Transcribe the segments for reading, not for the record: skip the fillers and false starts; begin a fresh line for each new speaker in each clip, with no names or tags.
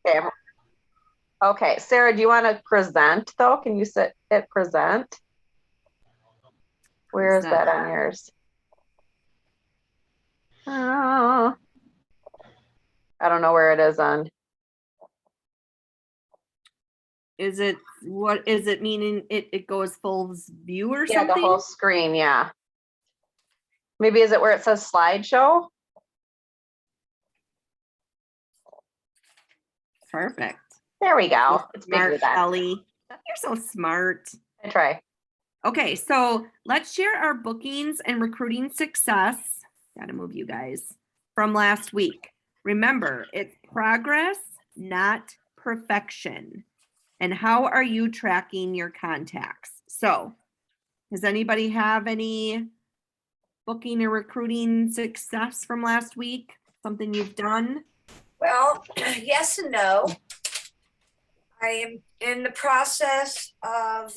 Okay. Okay. Sarah, do you want to present though? Can you hit present? Where is that on yours? Oh, I don't know where it is on.
Is it, what is it meaning? It goes full view or
Yeah,
something?
the whole screen. Yeah. Maybe is it where it says slideshow?
Perfect.
There we go.
So
It's
smart,
bigger than.
Kelly. You're so smart.
I try.
Okay, so let's share our bookings and recruiting success. Gotta move you guys from last week. Remember, it's progress, not perfection. And how are you tracking your contacts? So, does anybody have any booking or recruiting success from last week? Something you've done?
Well, yes and no. I am in the process of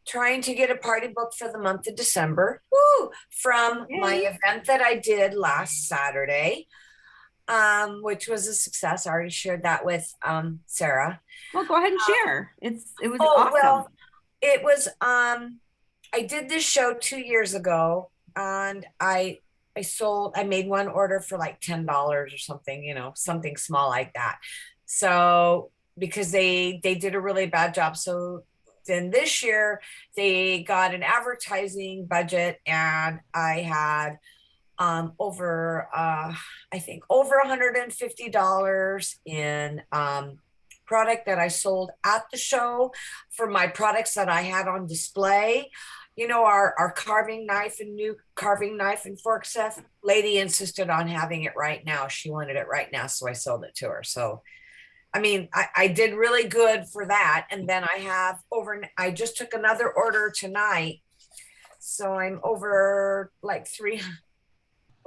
trying to get a party booked for the month of December. Woo! From my event that I did last Saturday, which was a success. I already shared that with Sarah.
Well, go ahead and share. It was
Oh,
awesome.
well, it was I did this show 2 years ago, and I made one order for like $10 or something, you know, something small like that. So because they did a really bad job. So then this year they got an advertising budget, and I had over I think over $150 in product that I sold at the show for my products that I had on display. You know, our carving knife and new carving knife and fork set. Lady insisted on having it right now. She wanted it right now, so I sold it to her. So I mean, I did really good for that. And then I just took another order tonight. So I'm over like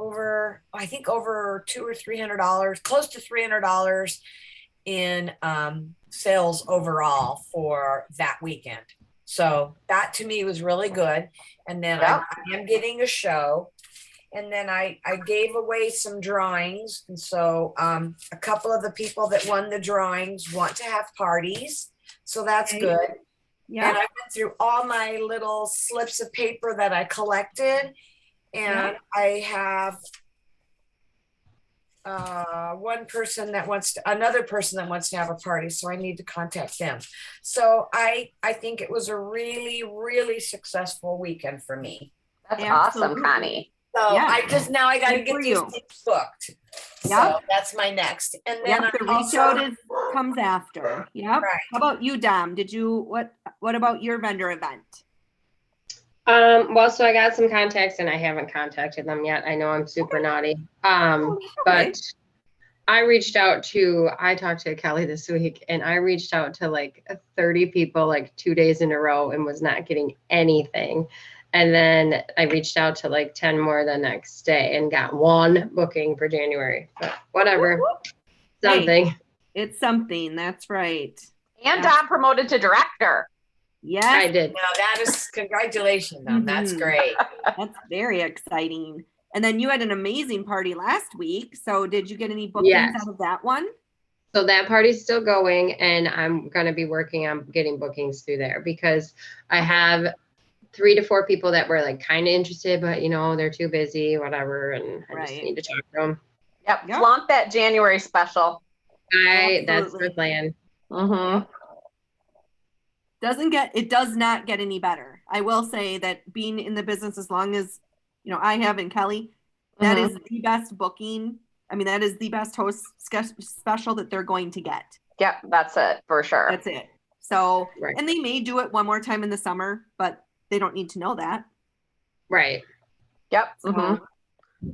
I think over $200 or $300, close to $300 in sales overall for that weekend. So that to me was really good. And then I am getting a show. And then I gave away some drawings. And so a couple of the people that won the drawings want to have parties. So that's good. Yeah. And I went through all my little slips of paper that I collected. And I have another person that wants to have a party. So I need to contact them. So I think it was a really, really successful weekend for me.
That's awesome, Connie.
So I got to get these things booked. So that's my next. And then
the reach out comes after. Yep. Right. How about you, Dom? What about your vendor event?
Well, so I got some contacts and I haven't contacted them yet. I know I'm super naughty. But I talked to Kelly this week, and I reached out to like 30 people like 2 days in a row and was not getting anything. And then I reached out to like 10 more the next day and got one booking for January. But whatever. Something.
Hey, it's something. That's right.
And Dom promoted to director.
Yes.
I did.
Now that is congratulations, Dom. That's great.
That's very exciting. And then you had an amazing party last week. So did you get any bookings out of that one?
So that party's still going, and I'm going to be working on getting bookings through there because I have 3 to 4 people that were like kind of interested, but you know, they're too busy, whatever. And I just need to talk to them.
Yep. Flaunt that January special.
That's the plan.
Mm-hmm.
It does not get any better. I will say that being in the business as long as, you know, I have and Kelly, that is the best booking. I mean, that is the best host special that they're going to get.
Yep. That's it for sure.
That's it. So, and they may do it one more time in the summer, but they don't need to know that.
Right.
Yep. So,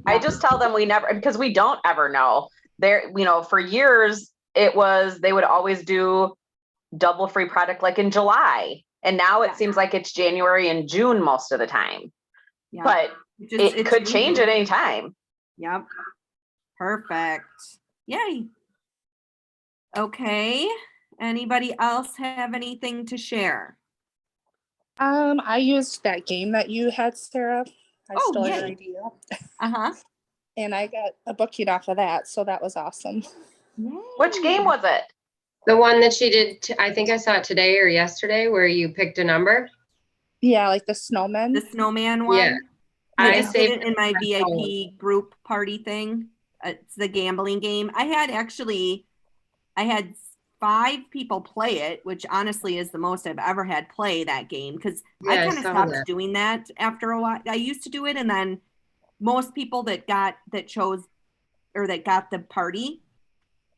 I just tell them because we don't ever know. There, you know, for years they would always do double free product like in July. And now it seems like it's January and June most of the time. Yeah. But it could change at any time.
Yep. Perfect. Yay. Okay. Anybody else have anything to share?
I used that game that you had, Sarah. I stole your idea. and I got a booking off of that. So that was awesome.
Which game was it?
The one that she did, I think I saw it today or yesterday, where you picked a number.
Yeah, like the snowman.
The snowman one.
Yeah.
I
I
just did
saved
it in my
my phone.
VIP group party thing. It's the gambling game. I had 5 people play it, which honestly is the most I've ever had play that game, because I
Yeah, I
kind of
saw
stopped
that.
doing that after a while. I used to do it, and then most people that got the party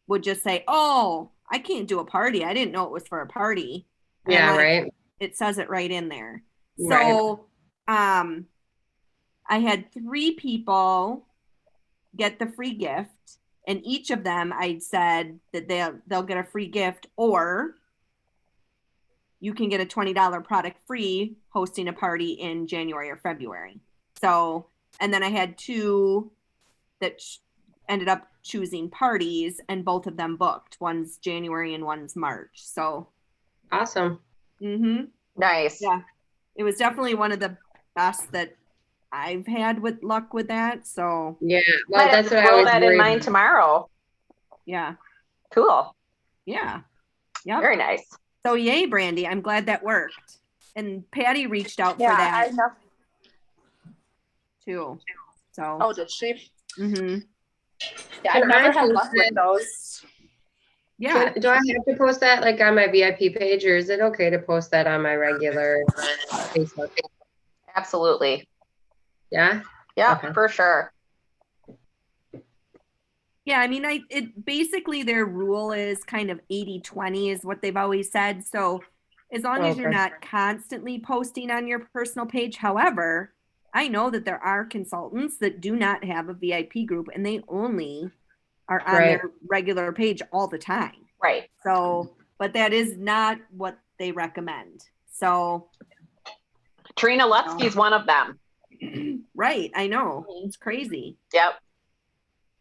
would just say, "Oh, I can't do a party. I didn't know it was for a party." And I'm
Yeah,
like,
right.
it says it right in there.
Right.
So, I had 3 people get the free gift, and each of them I said that they'll get a free gift, or you can get a $20 product free hosting a party in January or February. So, and then I had 2 that ended up choosing parties, and both of them booked. One's January and one's March. So
Awesome.
Nice.
yeah, it was definitely one of the best that I've had with luck with that. So
Yeah. Well,
Might have
that's
to
what I
throw
always
that in
worry
mind
about.
tomorrow.
yeah,
Cool.
yeah, yep.
Very nice.
So yay, Brandy! I'm glad that worked. And Patty reached out for
Yeah,
that
I know.
too. So
Oh, did she? Yeah,
Can
I've never
I
had
post
luck with
it?
those.
yeah,
Do I have to post that like on my VIP page, or is it okay to post that on my regular Facebook?
Absolutely.
Yeah.
Yep,
Okay.
for sure.
yeah. I mean, it basically their rule is kind of 80-20 is what they've always said. So as long as you're
Okay.
not constantly posting on your personal page. However, I know that there are consultants that do not have a VIP group, and they only are on
Right.
their regular page all the time.
Right.
So, but that is not what they recommend. So,
Trina Lutsky's one of them.
right. I know. It's crazy.
Yep.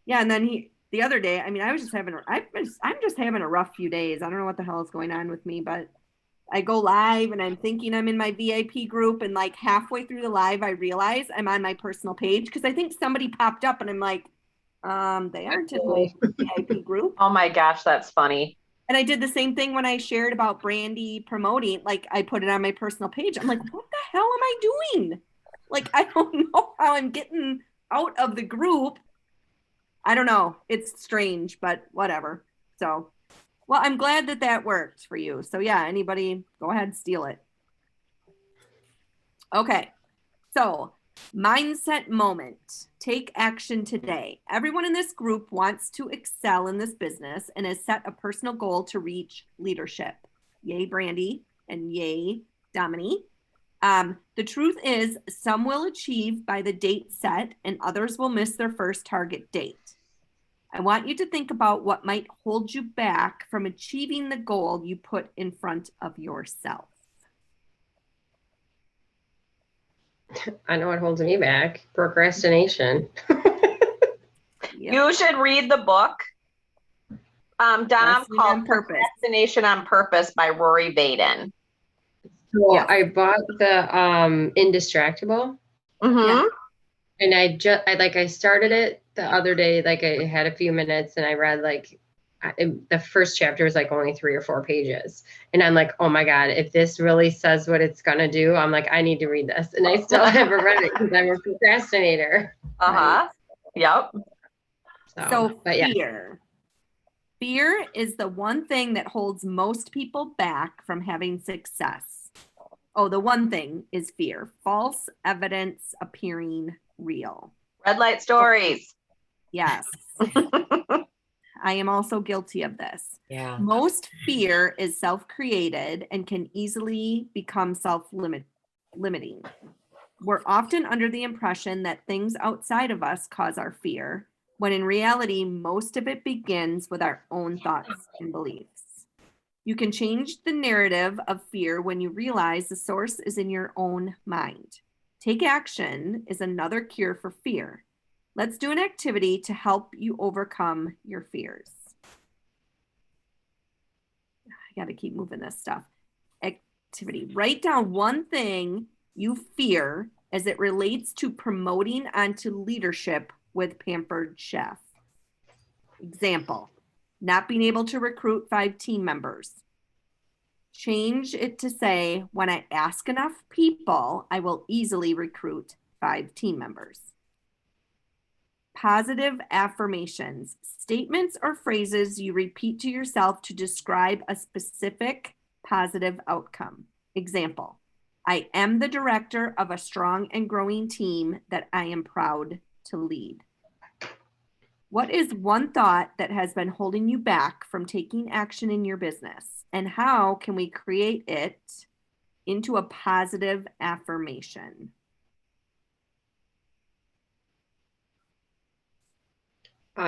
Yeah. And then the other day, I mean, I'm just having a rough few days. I don't know what the hell is going on with me, but I go live and I'm thinking I'm in my VIP group, and like halfway through the live, I realize I'm on my personal page because I think somebody popped up, and I'm like, they aren't in my VIP group.
Oh my gosh, that's funny.
And I did the same thing when I shared about Brandy promoting, like I put it on my personal page. I'm like, what the hell am I doing? Like, I don't know how I'm getting out of the group. I don't know. It's strange, but whatever. So, well, I'm glad that worked for you. So yeah, anybody go ahead, steal it. Okay. So mindset moment. Take action today. Everyone in this group wants to excel in this business and has set a personal goal to reach leadership. Yay, Brandy, and yay, Dominique. The truth is, some will achieve by the date set and others will miss their first target date. I want you to think about what might hold you back from achieving the goal you put in front of yourself.
I know what holds me back. Procrastination.
Yep.
You should read the book, Dom,
Procrastinating
called
on Purpose.
Procrastination on Purpose by Rory Vaden.
So
Yes.
I bought the Indistractable,
Mm-hmm.
Yeah.
and I started it the other day. Like I had a few minutes, and I read the first chapter was like only 3 or 4 pages, and I'm like, oh my god, if this really says what it's gonna do, I'm like, I need to read this, and I still haven't read it because I'm a procrastinator.
Uh-huh.
Right.
Yep.
So
but yeah.
Fear is the one thing that holds most people back from having success. Oh, the one thing is fear. False evidence appearing real.
Red light stories.
Yes. I am also guilty of this.
Yeah.
Most fear is self-created and can easily become self-limiting. We're often under the impression that things outside of us cause our fear, when in reality, most of it begins with our own thoughts and beliefs. You can change the narrative of fear when you realize the source is in your own mind. Take action is another cure for fear. Let's do an activity to help you overcome your fears. I got to keep moving this stuff. Activity. Write down one thing you fear as it relates to promoting onto leadership with pampered chef. Example, not being able to recruit 5 team members. Change it to say, when I ask enough people, I will easily recruit 5 team members. Positive affirmations, statements or phrases you repeat to yourself to describe a specific positive outcome. Example, I am the director of a strong and growing team that I am proud to lead. What is one thought that has been holding you back from taking action in your business? And how can we create it into a positive affirmation?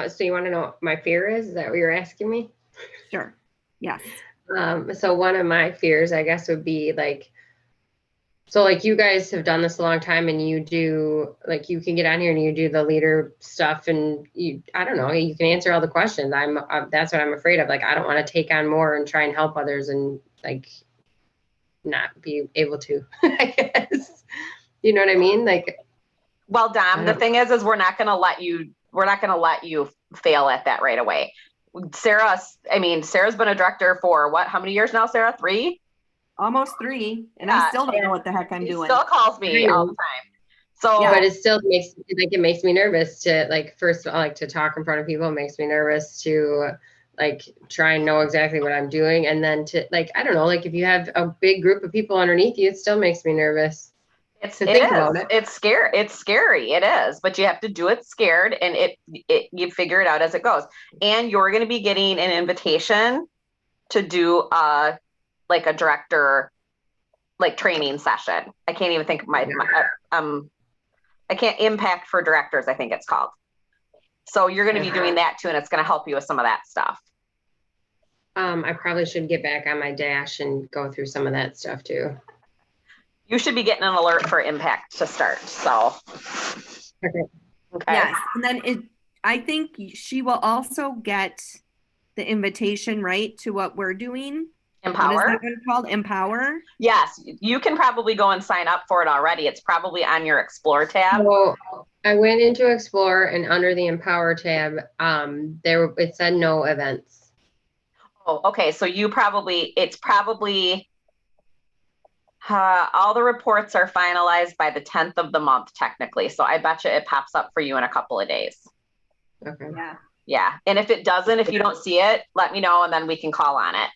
So you want to know what my fear is? Is that what you're asking me?
Sure. Yes.
So one of my fears, I guess, would be like, so like you guys have done this a long time and you do, like, you can get on here and you do the leader stuff and you, I don't know, you can answer all the questions. That's what I'm afraid of. Like, I don't want to take on more and try and help others and like not be able to, I guess. You know what I mean? Like,
Well, Dom, the thing is we're not going to let you fail at that right away. Sarah's been a director for what? How many years now, Sarah? 3?
Almost 3. And I still don't know what the heck I'm doing.
Still calls me all the time. So,
but it still makes me nervous to, like, first of all, like, to talk in front of people. It makes me nervous to like try and know exactly what I'm doing. And then to, like, I don't know, like if you have a big group of people underneath you, it still makes me nervous.
It's scary. It's scary. It is, but you have to do it scared, and you figure it out as it goes. And you're going to be getting an invitation to do like a director, like training session. I can't even think of I can't impact for directors, I think it's called. So you're going to be doing that too, and it's going to help you with some of that stuff.
I probably should get back on my dash and go through some of that stuff too.
You should be getting an alert for impact to start. So,
okay.
Yes, and then I think she will also get the invitation, right, to what we're doing.
Empower.
What is that one called? Empower.
Yes, you can probably go and sign up for it already. It's probably on your Explore tab.
So I went into Explore, and under the Empower tab, it said no events.
Oh, okay. So it's probably. All the reports are finalized by the 10th of the month, technically. So I bet you it pops up for you in a couple of days.
Okay.
Yeah.
Yeah. And if it doesn't, if you don't see it, let me know and then we can call on it.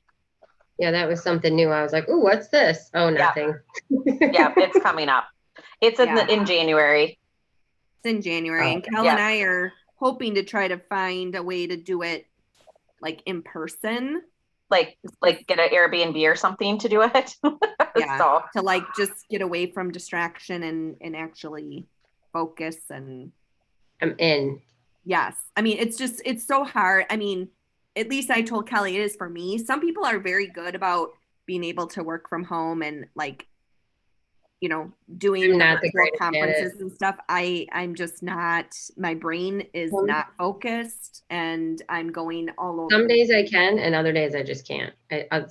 Yeah, that was something new. I was like, "Ooh, what's this?" Oh, nothing.
Yeah, it's coming up. It's in January.
It's in January. And Kel and I are hoping to try to find a way to do it like in person.
Like get an Airbnb or something to do it.
Yeah.
So.
To like just get away from distraction and actually focus and.
I'm in.
Yes. I mean, it's so hard. I mean, at least I told Kelly it is for me. Some people are very good about being able to work from home and like, you know, doing virtual conferences and stuff. I'm just not, my brain is not focused and I'm going all over.
Some days I can and other days I just can't.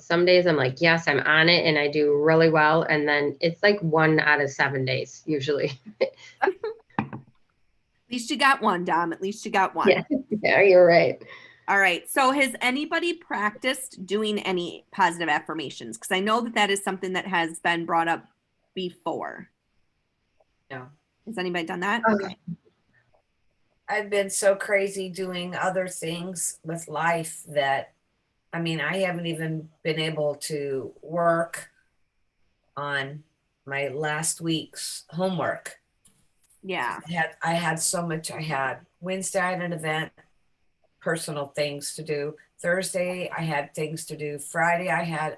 Some days I'm like, yes, I'm on it and I do really well. And then it's like 1 out of 7 days usually.
At least you got one, Dom. At least you got one.
Yeah, you're right.
All right. So has anybody practiced doing any positive affirmations? Because I know that is something that has been brought up before.
No.
Has anybody done that? Okay.
I've been so crazy doing other things with life that, I mean, I haven't even been able to work on my last week's homework.
Yeah.
I had so much. I had Wednesday, I had an event, personal things to do. Thursday, I had things to do. Friday, I had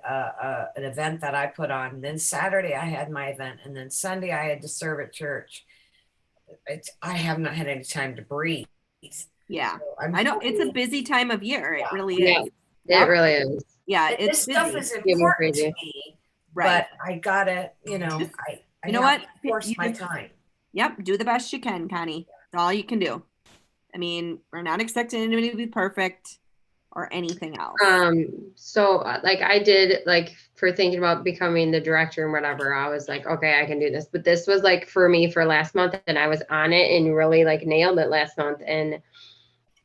an event that I put on. Then Saturday, I had my event. And then Sunday, I had to serve at church. I have not had any time to breathe.
Yeah. So I know it's a busy time of year. It really is.
Yeah, it really is.
Yeah.
This stuff is important to me. Right. But I gotta, you know, I
know what?
Force my time.
Yep. Do the best you can, Connie. That's all you can do. I mean, we're not expecting anybody to be perfect or anything else?
So like I did, like for thinking about becoming the director and whatever, I was like, okay, I can do this. But this was like for me for last month, and I was on it and really like nailed it last month. And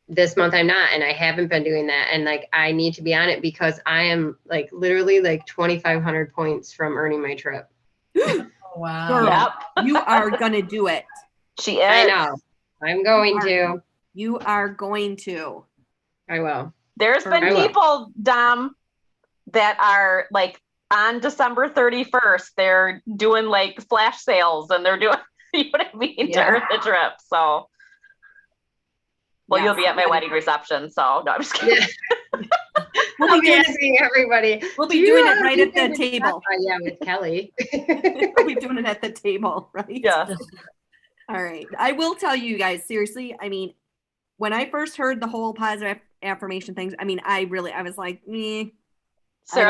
this month I'm not, and I haven't been doing that. And like I need to be on it because I am like literally like 2,500 points from earning my trip.
Oh, wow.
Girl,
Yep.
you are gonna do it.
She is.
I know. I'm going to.
You are going to.
I will.
There's been
I will.
people, Dom, that are like on December 31st, they're doing like flash sales and they're doing, you know what I mean, to earn the trip. So, well,
Yes.
you'll be at my wedding reception. So, no, I'm just kidding.
Yeah.
We'll
I'll
be
be
doing
asking everybody.
We'll be
"Do you
doing
have
it right at
people
the
with
table.
that?" Yeah, with Kelly.
We'll be doing it at the table, right?
Yeah.
All right. I will tell you guys, seriously, I mean, when I first heard the whole positive affirmation things, I mean, I was like,
Sarah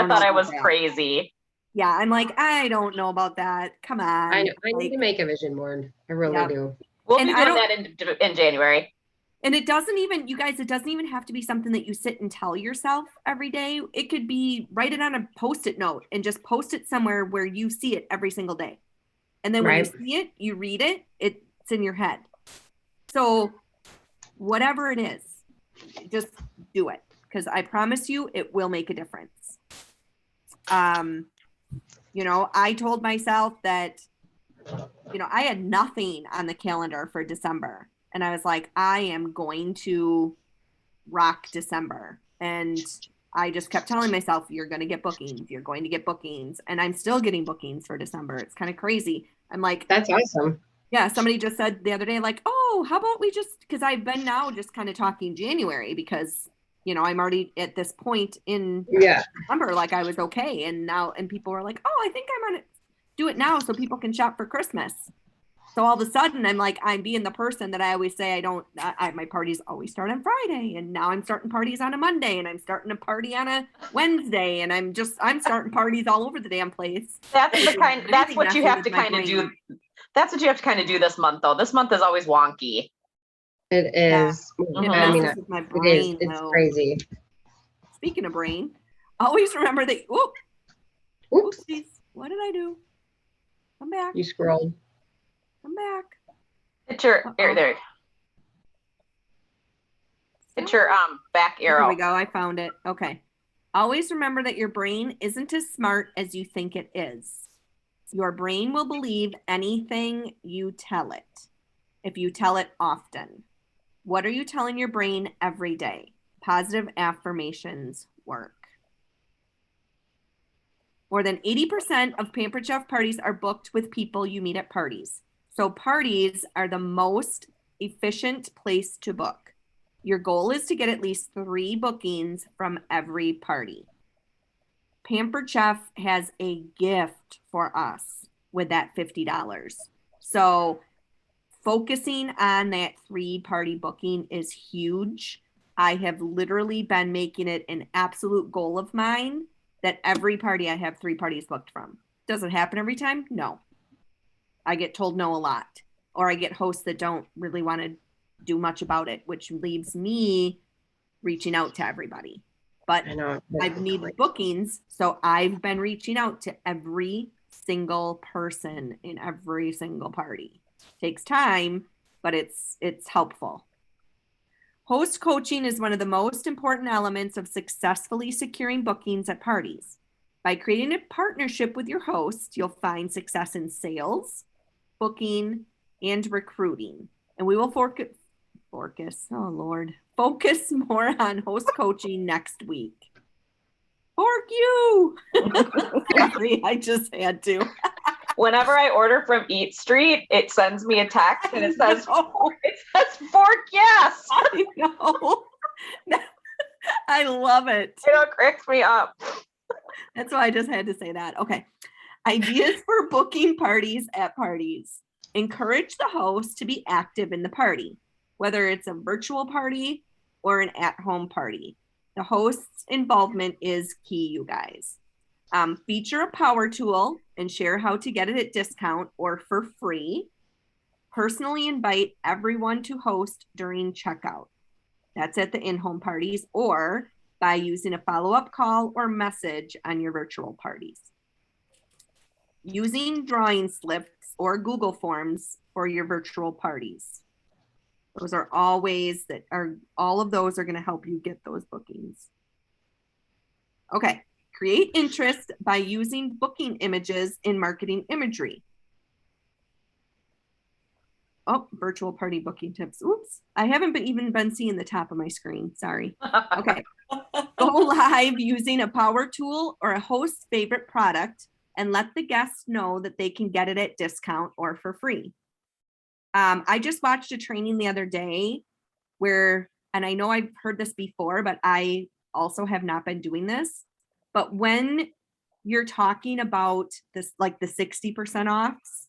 don't know
thought I
about
was
that.
crazy.
yeah, I'm like, I don't know about that. Come on.
I know. I
Like,
need to make a vision board. I really
Yeah.
do.
We'll
And
be
I
doing that in January.
and it doesn't even, you guys, it doesn't even have to be something that you sit and tell yourself every day. It could be write it on a post-it note and just post it somewhere where you see it every single day. And then when you
Right.
see it, you read it, it's in your head. So whatever it is, just do it. Because I promise you it will make a difference. You know, I told myself that, you know, I had nothing on the calendar for December. And I was like, I am going to rock December. And I just kept telling myself, you're going to get bookings. You're going to get bookings. And I'm still getting bookings for December. It's kind of crazy. I'm like,
That's awesome.
yeah, somebody just said the other day, like, oh, how about we just, because I've been now just kind of talking January because, you know, I'm already at this point in
Yeah.
December, like I was okay. And now, and people were like, oh, I think I'm going to do it now so people can shop for Christmas. So all of a sudden I'm like, I'm being the person that I always say my parties always start on Friday. And now I'm starting parties on a Monday and I'm starting a party on a Wednesday. And I'm starting parties all over the damn place.
That's what you have to kind of do. That's what you have to kind of do this month, though. This month is always wonky.
It is.
It
I mean,
messes with my
it is.
brain.
It's
though.
crazy.
Speaking of brain, always remember that.
Oops.
Oopsies. What did I do? Come back.
You scrolled.
Come back.
It's your there. It's your back
There
arrow.
we go. I found it. Okay. Always remember that your brain isn't as smart as you think it is. Your brain will believe anything you tell it if you tell it often. What are you telling your brain every day? Positive affirmations work. More than 80% of Pampered Chef parties are booked with people you meet at parties. So parties are the most efficient place to book. Your goal is to get at least 3 bookings from every party. Pampered Chef has a gift for us with that $50. So focusing on that 3-party booking is huge. I have literally been making it an absolute goal of mine that every party I have 3 parties booked from. Does it happen every time? No. I get told no a lot. Or I get hosts that don't really want to do much about it, which leaves me reaching out to everybody. But
I know.
I've needed bookings, so I've been reaching out to every single person in every single party. Takes time, but it's helpful. Host coaching is one of the most important elements of successfully securing bookings at parties. By creating a partnership with your host, you'll find success in sales, booking, and recruiting. And we will focus more on host coaching next week. Fork you! Sorry, I just had to.
Whenever I order from Eat Street, it sends me a text and it says fork yes.
I know. I love it.
It cracks me up.
That's why I just had to say that. Okay. Ideas for booking parties at parties. Encourage the host to be active in the party, whether it's a virtual party or an at-home party. The host's involvement is key, you guys. Feature a power tool and share how to get it at discount or for free. Personally invite everyone to host during checkout. That's at the in-home parties, or by using a follow-up call or message on your virtual parties. Using drawing slips or Google Forms for your virtual parties. Those are all ways that all of those are going to help you get those bookings. Okay, create interest by using booking images in marketing imagery. Oh, virtual party booking tips. Oops, I haven't even been seeing the top of my screen. Sorry. Okay. Go live using a power tool or a host's favorite product and let the guests know that they can get it at discount or for free. I just watched a training the other day where, and I know I've heard this before, but I also have not been doing this. But when you're talking about this, like the 60% offs,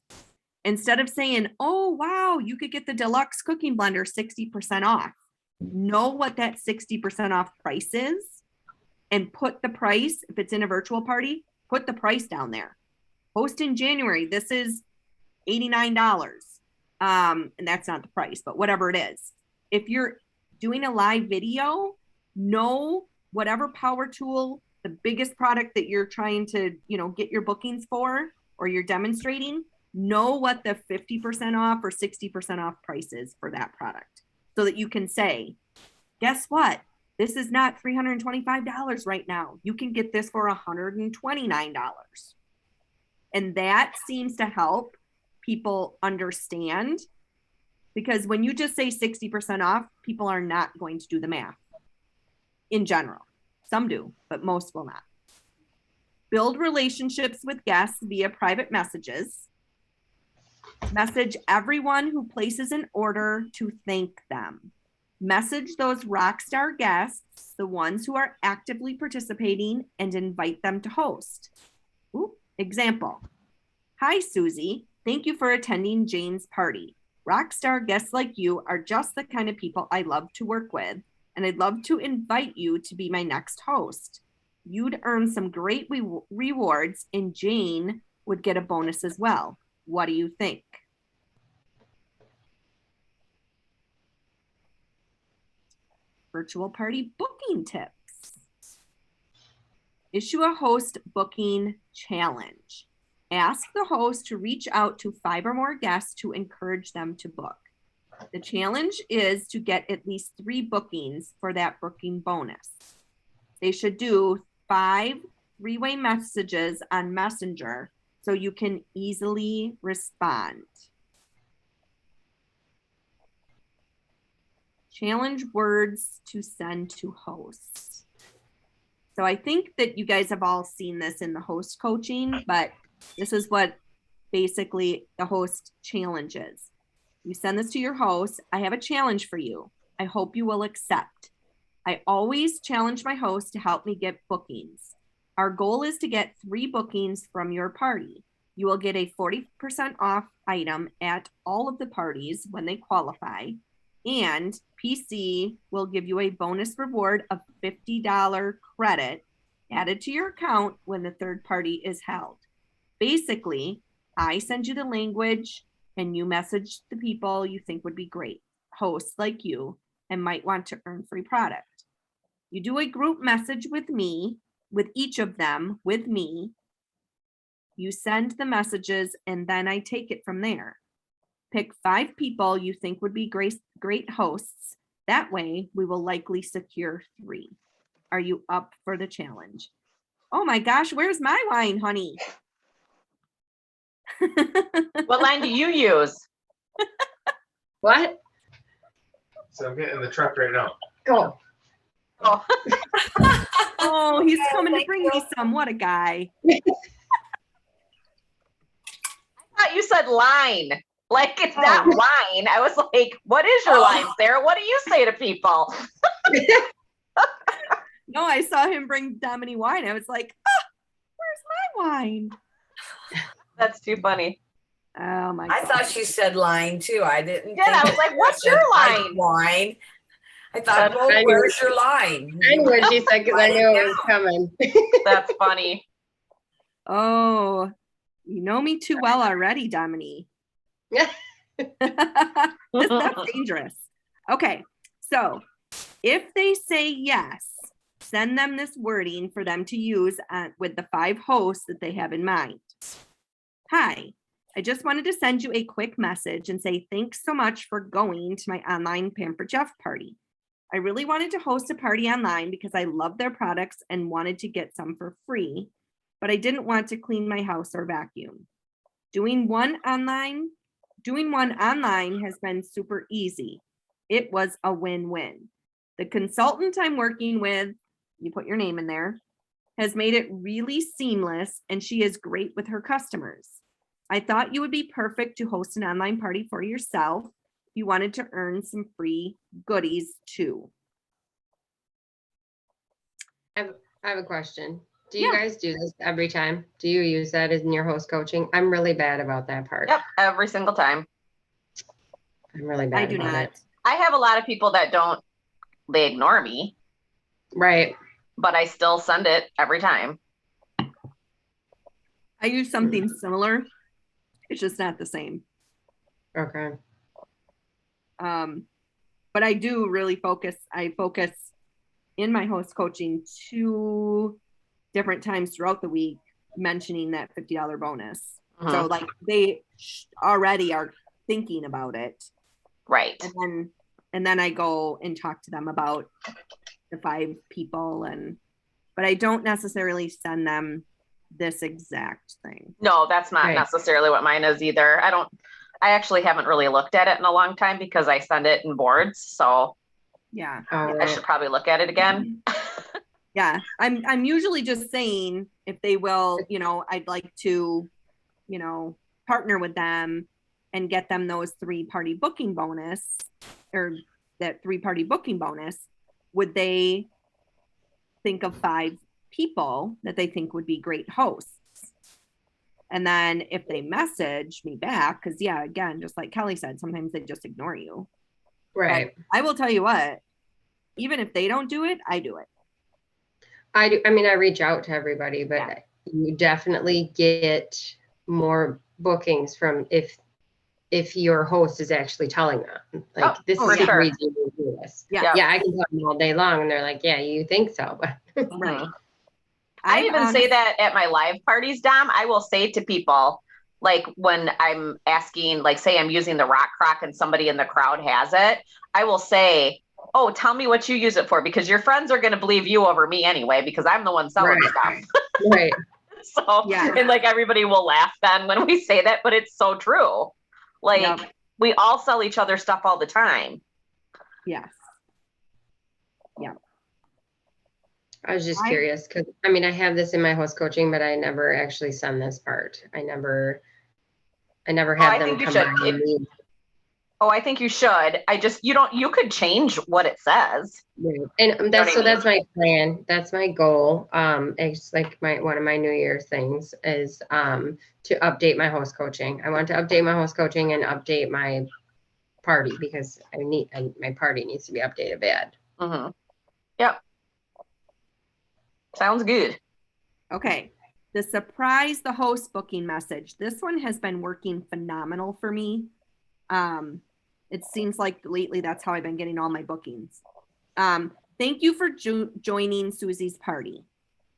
instead of saying, oh, wow, you could get the deluxe cooking blender 60% off, know what that 60% off price is and put the price, if it's in a virtual party, put the price down there. Post in January, this is $89. And that's not the price, but whatever it is. If you're doing a live video, know whatever power tool, the biggest product that you're trying to, get your bookings for, or you're demonstrating, know what the 50% off or 60% off price is for that product so that you can say, guess what? This is not $325 right now. You can get this for $129. And that seems to help people understand, because when you just say 60% off, people are not going to do the math in general. Some do, but most will not. Build relationships with guests via private messages. Message everyone who places an order to thank them. Message those rock star guests, the ones who are actively participating, and invite them to host. Ooh, example. Hi, Susie. Thank you for attending Jane's party. Rock star guests like you are just the kind of people I love to work with, and I'd love to invite you to be my next host. You'd earn some great rewards, and Jane would get a bonus as well. What do you think? Virtual party booking tips. Issue a host booking challenge. Ask the host to reach out to 5 or more guests to encourage them to book. The challenge is to get at least 3 bookings for that booking bonus. They should do 5 three-way messages on Messenger so you can easily respond. Challenge words to send to hosts. So I think that you guys have all seen this in the host coaching, but this is what basically the host challenge is. You send this to your host. I have a challenge for you. I hope you will accept. I always challenge my host to help me get bookings. Our goal is to get 3 bookings from your party. You will get a 40% off item at all of the parties when they qualify. And PC will give you a bonus reward of $50 credit added to your account when the third party is held. Basically, I send you the language and you message the people you think would be great, hosts like you, and might want to earn free product. You do a group message with me, with each of them, with me. You send the messages and then I take it from there. Pick 5 people you think would be great hosts. That way, we will likely secure 3. Are you up for the challenge? Oh my gosh, where's my wine, honey?
What line do you use?
What?
So I'm getting in the truck right now.
Go.
Oh,
Oh, he's coming to bring me some. What a guy.
I thought you said line. Like it's not wine. I was like, what is your line, Sarah? What do you say to people?
No, I saw him bring Dominique wine. I was like, where's my wine?
That's too funny.
Oh my
I
God.
thought she said line too. I didn't.
Yeah, I was like, what's your line?
Wine. I thought, well,
I
where's your line?
I knew what she said because I knew it was coming.
That's funny.
Oh, you know me too well already, Dominique. That's dangerous. Okay, so if they say yes, send them this wording for them to use with the 5 hosts that they have in mind. Hi, I just wanted to send you a quick message and say thanks so much for going to my online Pamper Jeff party. I really wanted to host a party online because I love their products and wanted to get some for free, but I didn't want to clean my house or vacuum. Doing one online has been super easy. It was a win-win. The consultant I'm working with, you put your name in there, has made it really seamless, and she is great with her customers. I thought you would be perfect to host an online party for yourself. You wanted to earn some free goodies too.
I have a question. Do you guys do this every time? Do you use that in your host coaching? I'm really bad about that part.
Yep, every single time.
I'm really bad.
I do
about
not.
it.
I have a lot of people that they ignore me,
Right.
but I still send it every time.
I use something similar. It's just not the same.
Okay.
But I do really focus in my host coaching 2 different times throughout the week, mentioning that $50 bonus. So like they already are thinking about it.
Right.
And then I go and talk to them about the 5 people but I don't necessarily send them this exact thing.
No, that's not necessarily what mine is either. I actually haven't really looked at it in a long time because I send it in boards. So
Yeah.
I should probably look at it again.
Yeah. I'm usually just saying if they will, I'd like to, partner with them and get them those 3-party booking bonus or that 3-party booking bonus. Would they think of 5 people that they think would be great hosts? And then if they message me back, because again, just like Kelly said, sometimes they just ignore you.
Right.
But I will tell you what, even if they don't do it, I do it.
I do. I mean, I reach out to everybody, but you definitely get more bookings from if your host is actually telling them, like, this is the reason you do this.
Yeah.
I can tell them all day long, and they're like, yeah, you think so, but
Right.
I even say that at my live parties, Dom. I will say to people, like when I'm asking, like say I'm using the rock crock and somebody in the crowd has it, I will say, oh, tell me what you use it for, because your friends are going to believe you over me anyway, because I'm the one selling stuff.
Right.
So, and like everybody will laugh then when we say that, but it's so true. Like we all sell each other stuff all the time.
Yes. Yeah.
I was just curious because I mean, I have this in my host coaching, but I never actually send this part. I never have them come by me.
Oh, I think you should. You could change what it says.
Right. And that's my plan. That's my goal. It's like one of my New Year things is to update my host coaching. I want to update my host coaching and update my party because my party needs to be updated bad.
Mm-hmm. Yep. Sounds good.
Okay. The surprise the host booking message. This one has been working phenomenal for me. It seems like lately that's how I've been getting all my bookings. Thank you for joining Susie's party.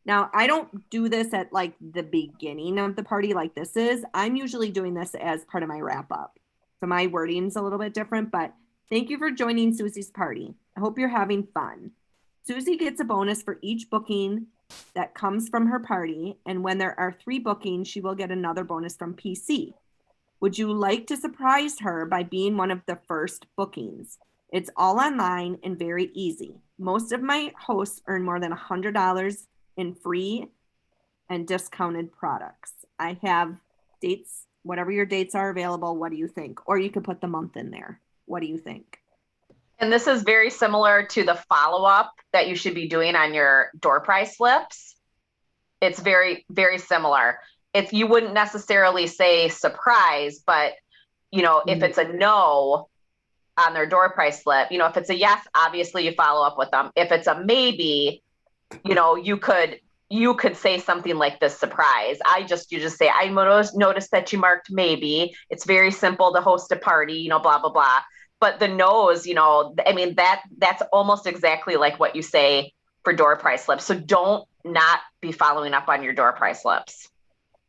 Now, I don't do this at like the beginning of the party like this is. I'm usually doing this as part of my wrap up. So my wording's a little bit different, but thank you for joining Susie's party. I hope you're having fun. Susie gets a bonus for each booking that comes from her party. And when there are 3 bookings, she will get another bonus from PC. Would you like to surprise her by being one of the first bookings? It's all online and very easy. Most of my hosts earn more than $100 in free and discounted products. I have dates, whatever your dates are available. What do you think? Or you could put the month in there. What do you think?
And this is very similar to the follow-up that you should be doing on your door prize slips. It's very, very similar. You wouldn't necessarily say surprise, but if it's a no on their door prize slip, if it's a yes, obviously you follow up with them. If it's a maybe, you could say something like this surprise. You just say, I noticed that you marked maybe. It's very simple to host a party, blah, blah, blah. But the no's, I mean, that's almost exactly like what you say for door prize slips. So don't not be following up on your door prize slips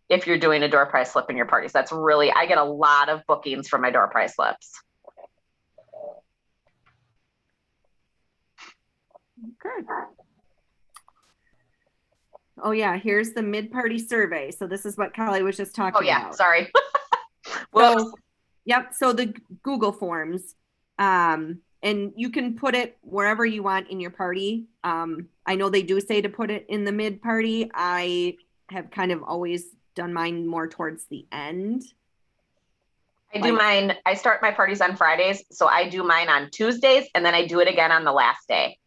if you're doing a door prize slip in your parties. That's really, I get a lot of bookings from my door prize slips.
Good. Oh yeah, here's the mid-party survey. So this is what Kelly was just talking
Oh yeah,
about.
sorry.
So, yep. So the Google Forms, and you can put it wherever you want in your party. I know they do say to put it in the mid-party. I have kind of always done mine more towards the end.
I do mine, I start my parties on Fridays. So I do mine on Tuesdays and then I do it again on the last day.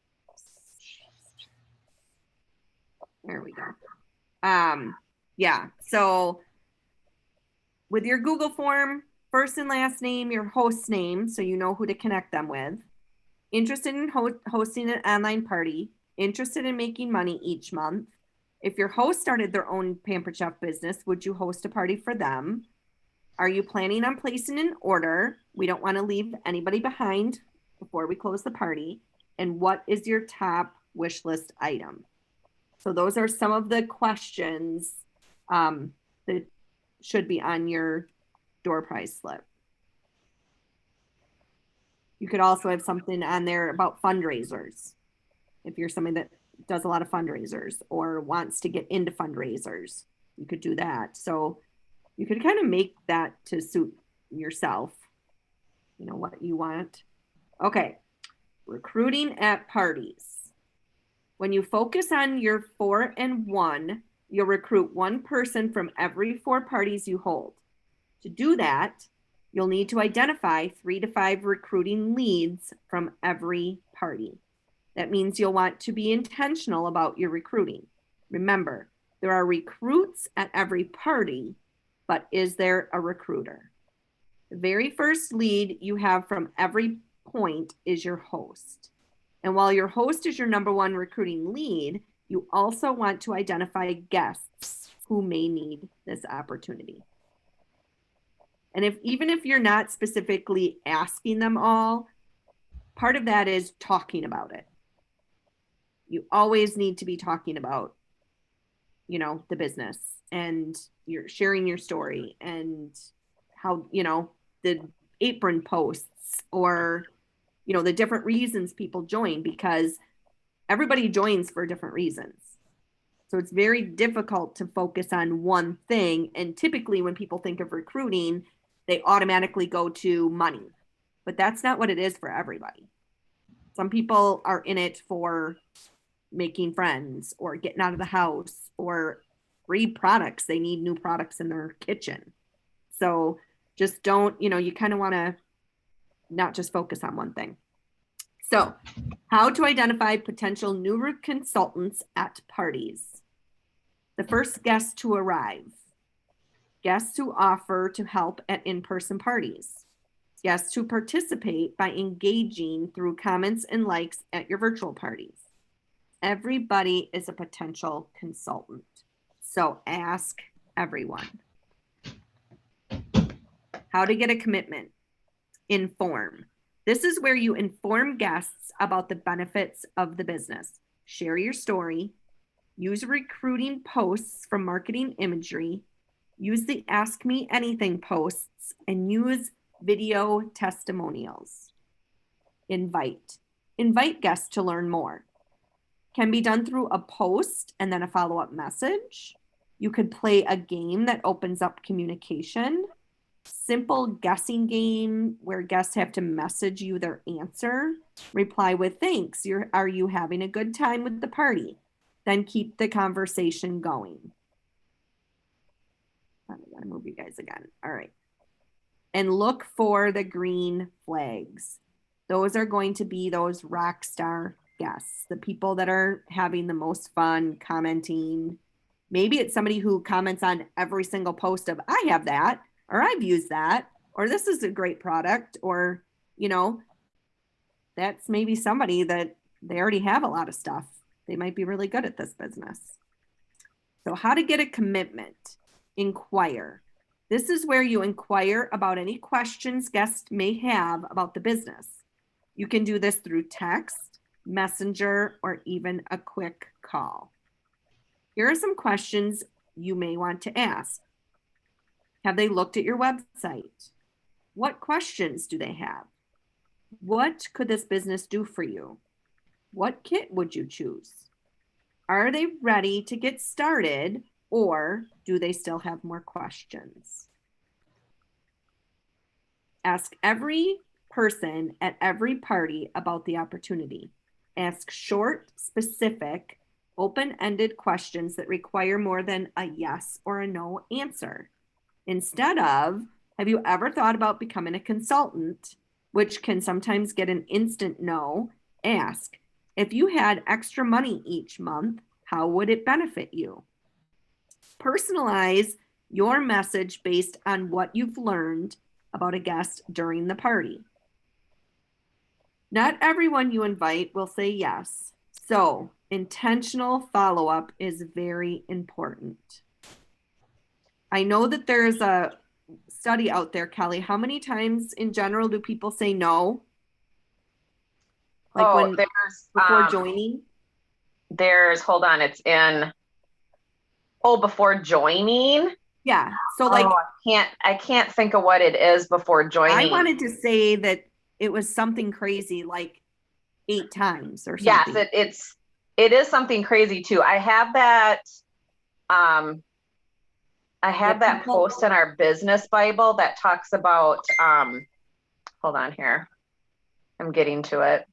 There we go. Yeah. So with your Google form, first and last name, your host's name, so you know who to connect them with. Interested in hosting an online party. Interested in making money each month. If your host started their own Pampered Chef business, would you host a party for them? Are you planning on placing an order? We don't want to leave anybody behind before we close the party. And what is your top wish list item? So those are some of the questions that should be on your door prize slip. You could also have something on there about fundraisers. If you're somebody that does a lot of fundraisers or wants to get into fundraisers, you could do that. So you could kind of make that to suit yourself, you know, what you want. Okay, recruiting at parties. When you focus on your 4 and 1, you'll recruit one person from every 4 parties you hold. To do that, you'll need to identify 3 to 5 recruiting leads from every party. That means you'll want to be intentional about your recruiting. Remember, there are recruits at every party, but is there a recruiter? The very first lead you have from every point is your host. And while your host is your number 1 recruiting lead, you also want to identify guests who may need this opportunity. And even if you're not specifically asking them all, part of that is talking about it. You always need to be talking about, you know, the business, and you're sharing your story and how, you know, the apron posts or, you know, the different reasons people join, because everybody joins for different reasons. So it's very difficult to focus on one thing. And typically when people think of recruiting, they automatically go to money, but that's not what it is for everybody. Some people are in it for making friends or getting out of the house or free products. They need new products in their kitchen. So just don't, you know, you kind of want to not just focus on one thing. So how to identify potential new consultants at parties. The first guest to arrive. Guests who offer to help at in-person parties. Guests who participate by engaging through comments and likes at your virtual parties. Everybody is a potential consultant. So ask everyone. How to get a commitment. Inform. This is where you inform guests about the benefits of the business. Share your story. Use recruiting posts from marketing imagery. Use the Ask Me Anything posts and use video testimonials. Invite. Invite guests to learn more. Can be done through a post and then a follow-up message. You could play a game that opens up communication. Simple guessing game where guests have to message you their answer. Reply with thanks. Are you having a good time with the party? Then keep the conversation going. I gotta move you guys again. All right. And look for the green flags. Those are going to be those rock star guests, the people that are having the most fun commenting. Maybe it's somebody who comments on every single post of, I have that, or I've used that, or this is a great product, or, you know, that's maybe somebody that they already have a lot of stuff. They might be really good at this business. So how to get a commitment. Inquire. This is where you inquire about any questions guests may have about the business. You can do this through text, messenger, or even a quick call. Here are some questions you may want to ask. Have they looked at your website? What questions do they have? What could this business do for you? What kit would you choose? Are they ready to get started, or do they still have more questions? Ask every person at every party about the opportunity. Ask short, specific, open-ended questions that require more than a yes or a no answer. Instead of, have you ever thought about becoming a consultant, which can sometimes get an instant no, ask, if you had extra money each month, how would it benefit you? Personalize your message based on what you've learned about a guest during the party. Not everyone you invite will say yes, so intentional follow-up is very important. I know that there's a study out there, Kelly. How many times in general do people say no? Like before joining?
Hold on, it's in, before joining?
Yeah. So like,
I can't think of what it is before joining.
I wanted to say that it was something crazy, like 8 times or something.
Yes, it is something crazy too. I have that, post in our business Bible that talks about, hold on here. I'm getting to it.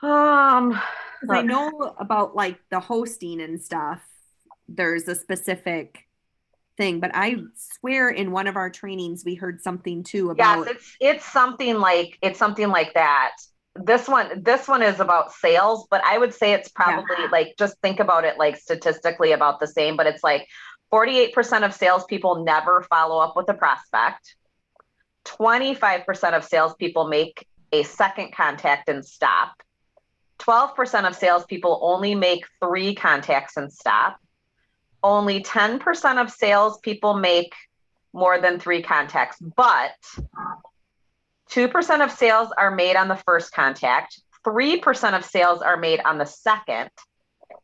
I know about like the hosting and stuff. There's a specific thing, but I swear in one of our trainings we heard something too about.
Yes, it's something like that. This one is about sales, but I would say it's probably like, just think about it like statistically about the same, but it's like 48% of salespeople never follow up with a prospect. 25% of salespeople make a second contact and stop. 12% of salespeople only make 3 contacts and stop. Only 10% of salespeople make more than 3 contacts, but 2% of sales are made on the first contact. 3% of sales are made on the second.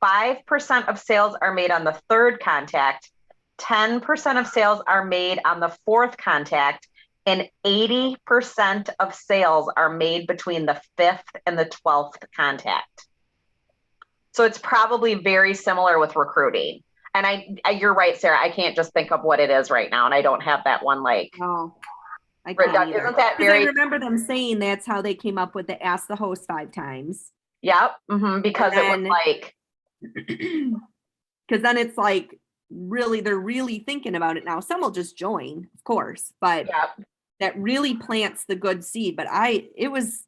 5% of sales are made on the third contact. 10% of sales are made on the fourth contact. And 80% of sales are made between the 5th and the 12th contact. So it's probably very similar with recruiting. And you're right, Sarah. I can't just think of what it is right now, and I don't have that one like.
No, I can't either.
Isn't that very?
I remember them saying that's how they came up with the ask the host 5 times.
Yep. Because it was like.
Because then it's like really, they're really thinking about it now. Some will just join, of course, but.
Yep.
That really plants the good seed. But I was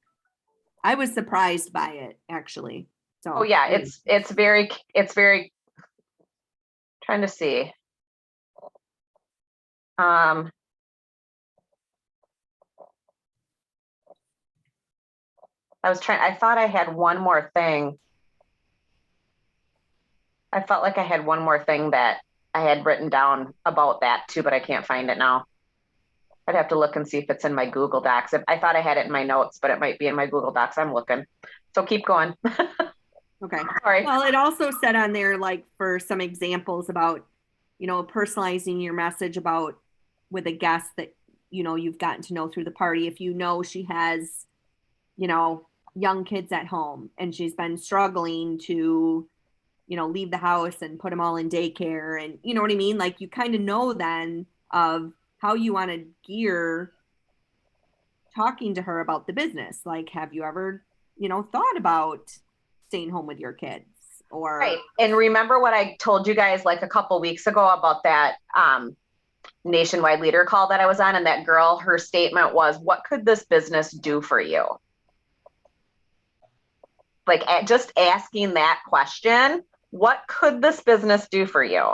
surprised by it actually. So
it's very trying to see. I thought I had one more thing. I felt like I had one more thing that I had written down about that too, but I can't find it now. I'd have to look and see if it's in my Google Docs. I thought I had it in my notes, but it might be in my Google Docs. I'm looking. So keep going.
Okay.
Sorry.
Well, it also said on there, like for some examples about, personalizing your message about with a guest that, you've gotten to know through the party. If she has, young kids at home and she's been struggling to, leave the house and put them all in daycare, and you know what I mean? Like you kind of know then of how you want to gear talking to her about the business. Like, have you ever, thought about staying home with your kids? Or
right. And remember what I told you guys like a couple weeks ago about that nationwide leader call that I was on, and that girl, her statement was, what could this business do for you? Like just asking that question, what could this business do for you?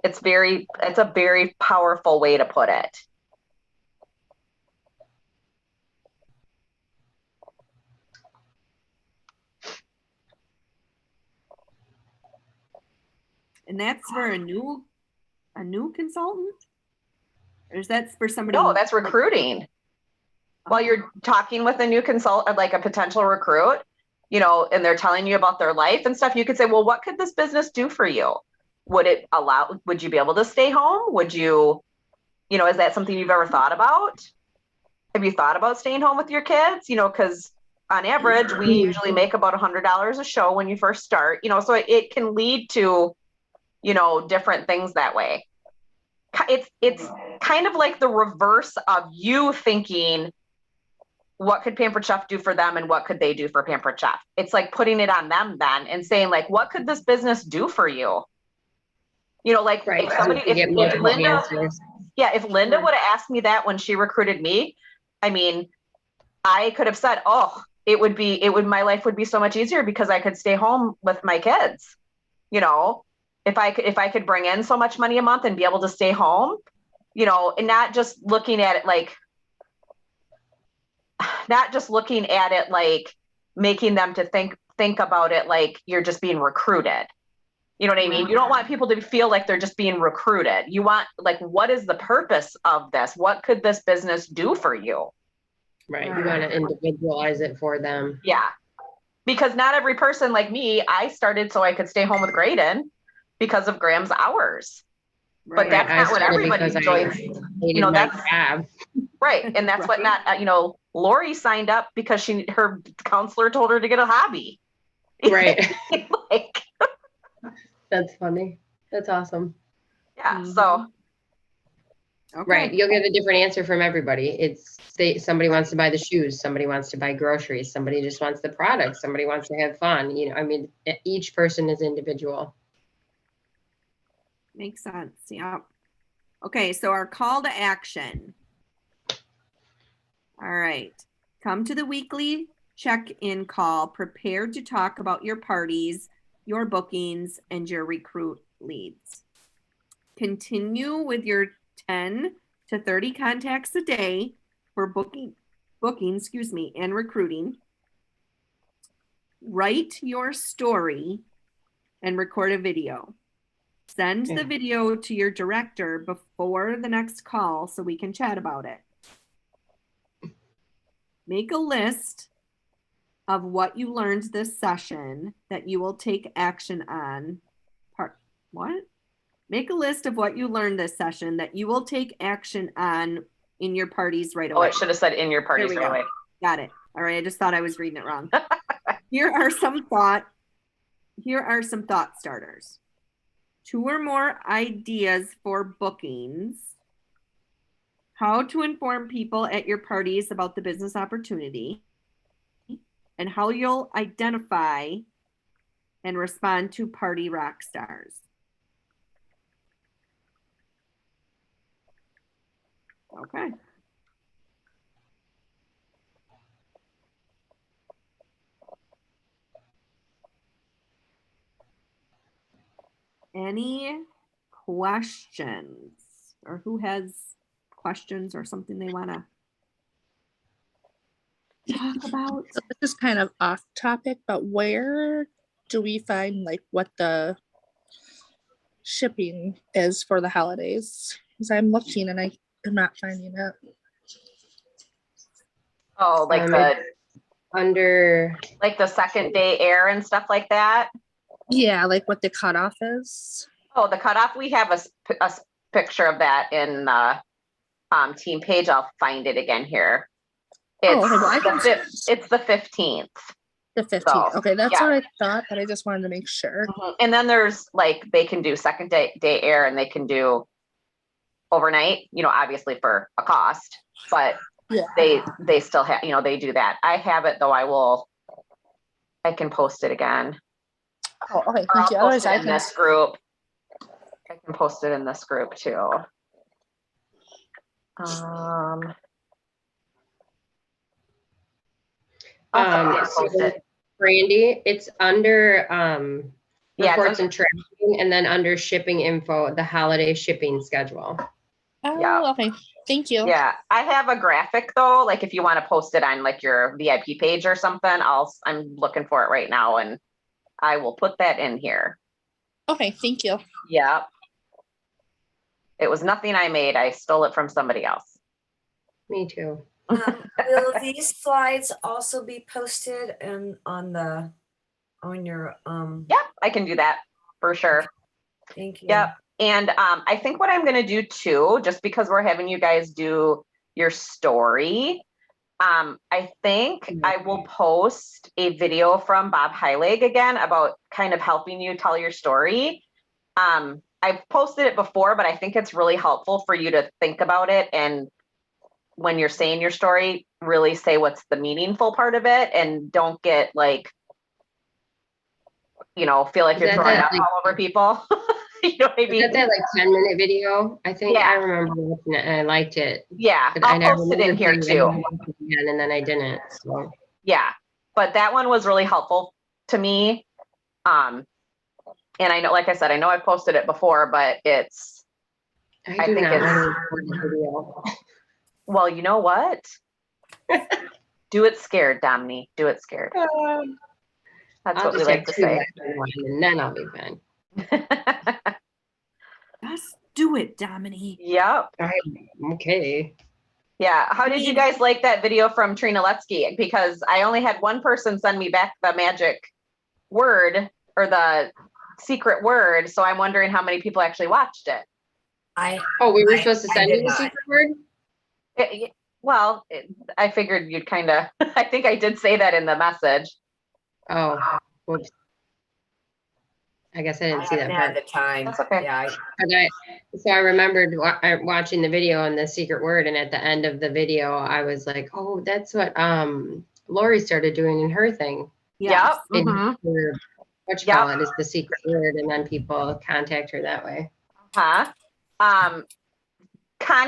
It's a very powerful way to put it.
And that's for a new consultant? Or is that for somebody?
No, that's recruiting. while you're talking with a new consultant, like a potential recruit, you know, and they're telling you about their life and stuff, you could say, well, what could this business do for you? Would you be able to stay home? Would you, you know, is that something you've ever thought about? Have you thought about staying home with your kids? You know, because on average, we usually make about $100 a show when you first start, you know, so it can lead to, you know, different things that way. It's kind of like the reverse of you thinking, what could Pampered Chef do for them and what could they do for Pampered Chef? It's like putting it on them then and saying, like, what could this business do for you? You know, like
Right.
if somebody,
You get multiple
Linda,
answers.
yeah, if Linda would have asked me that when she recruited me, I mean, I could have said, oh, my life would be so much easier because I could stay home with my kids. You know, if I could bring in so much money a month and be able to stay home, you know, and not just looking at it like making them to think about it like you're just being recruited. You know what I mean? You don't want people to feel like they're just being recruited. You want, like, what is the purpose of this? What could this business do for you?
Right. You want to individualize it for them.
Yeah. Because not every person like me, I started so I could stay home with Graydon because of Graham's hours. But that's not what everybody joins. You know, that's right. And that's what not, you know, Lori signed up because her counselor told her to get a hobby.
Right.
Like,
that's funny. That's awesome.
Yeah. So.
Okay.
Right. You'll get a different answer from everybody. Somebody wants to buy the shoes. Somebody wants to buy groceries. Somebody just wants the product. Somebody wants to have fun. You know, I mean, each person is individual.
Makes sense. Yeah. Okay. So our call to action. All right. Come to the weekly check-in call prepared to talk about your parties, your bookings, and your recruit leads. Continue with your 10 to 30 contacts a day for booking, and recruiting. Write your story and record a video. Send the video to your director before the next call so we can chat about it. Make a list of what you learned this session that you will take action on. Make a list of what you learned this session that you will take action on in your parties right away.
Oh, it should have said in your parties right away.
Got it. All right. I just thought I was reading it wrong. Here are some thought starters. 2 or more ideas for bookings. How to inform people at your parties about the business opportunity. And how you'll identify and respond to party rock stars. Okay. Any questions? Or who has questions or something they want to talk about?
So this is kind of off topic, but where do we find like what the shipping is for the holidays? Because I'm looking and I am not finding it.
Oh, like the second day air and stuff like that.
Yeah, like what the cutoff is.
Oh, the cutoff. We have a picture of that in the team page. I'll find it again here. It's it's the 15th.
The 15th.
So,
okay, that's what I thought, but I just wanted to make sure.
And then there's like they can do second day air and they can do overnight, you know, obviously for a cost, but they still have, you know, they do that. I have it though. I can post it again.
Oh, okay.
Thank you. Otherwise, I can this group. I can post it in this group too.
Brandy, it's under reports and tracking, and then under shipping info, the holiday shipping schedule.
Oh, okay. Thank you.
Yeah, I have a graphic though. Like if you want to post it on like your VIP page or something, I'm looking for it right now, and I will put that in here.
Okay, thank you.
Yeah. It was nothing I made. I stole it from somebody else.
Me too.
Will these slides also be posted and on your
Yep, I can do that for sure.
Thank you.
Yep. And I think what I'm going to do too, just because we're having you guys do your story, I think I will post a video from Bob Heilig again about kind of helping you tell your story. I've posted it before, but I think it's really helpful for you to think about it. And when you're saying your story, really say what's the meaningful part of it and don't get like, feel like you're throwing up all over people. You know what I mean?
Is that like 10-minute video? I think
Yeah.
I remember watching it and I liked it.
Yeah,
But
I'll post it in here too.
And then I didn't. So
Yeah, but that one was really helpful to me. And I know, like I said, I know I've posted it before, but I
do
think
not
it's,
want to record the video.
well, you know what? Do it scared, Dominique. Do it scared. That's
I'll
what we
just
like
have
to
2
say.
left in one, and then I'll be fine.
Just do it, Dominique.
Yep.
Okay.
Yeah. How did you guys like that video from Trina Letsky? Because I only had one person send me back the magic word or the secret word. So I'm wondering how many people actually watched it.
We were supposed to send you the secret word?
I figured you'd kind of, I think I did say that in the message.
Oh, whoops. I guess I didn't see that
at
part.
the time.
That's okay.
Yeah.
So I remembered watching the video on the secret word, and at the end of the video, I was like, "Oh, that's what Lori started doing in her thing."
Yes.
Yep.
In
Mhm.
her, what you call it is the secret word, and then people contact her that way.
Connie,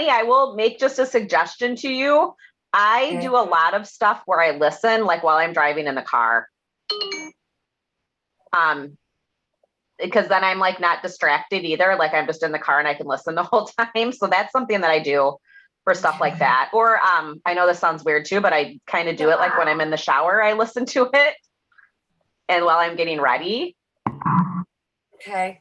I will make just a suggestion to you. I do a lot of stuff where I listen, like while I'm driving in the car. Because then I'm like not distracted either. Like I'm just in the car and I can listen the whole time. So that's something that I do for stuff like that. Or I know this sounds weird too, but I kind of do it like when I'm in the shower, I listen to it. And while I'm getting ready.
Okay.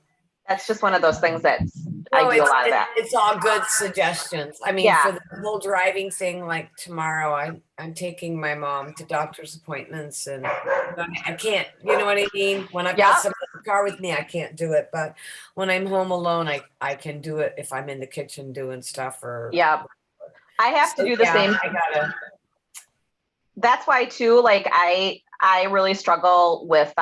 That's just one of those things I do a lot of that.
It's all good suggestions. I mean, for the whole driving thing, like tomorrow, I'm taking my mom to doctor's appointments, and I can't. You know what I mean? When I've got someone in the car with me, I can't do it. But when I'm home alone, I can do it if I'm in the kitchen doing stuff or.
Yeah, I have to do the same.
I gotta.
That's why too. Like I really struggle with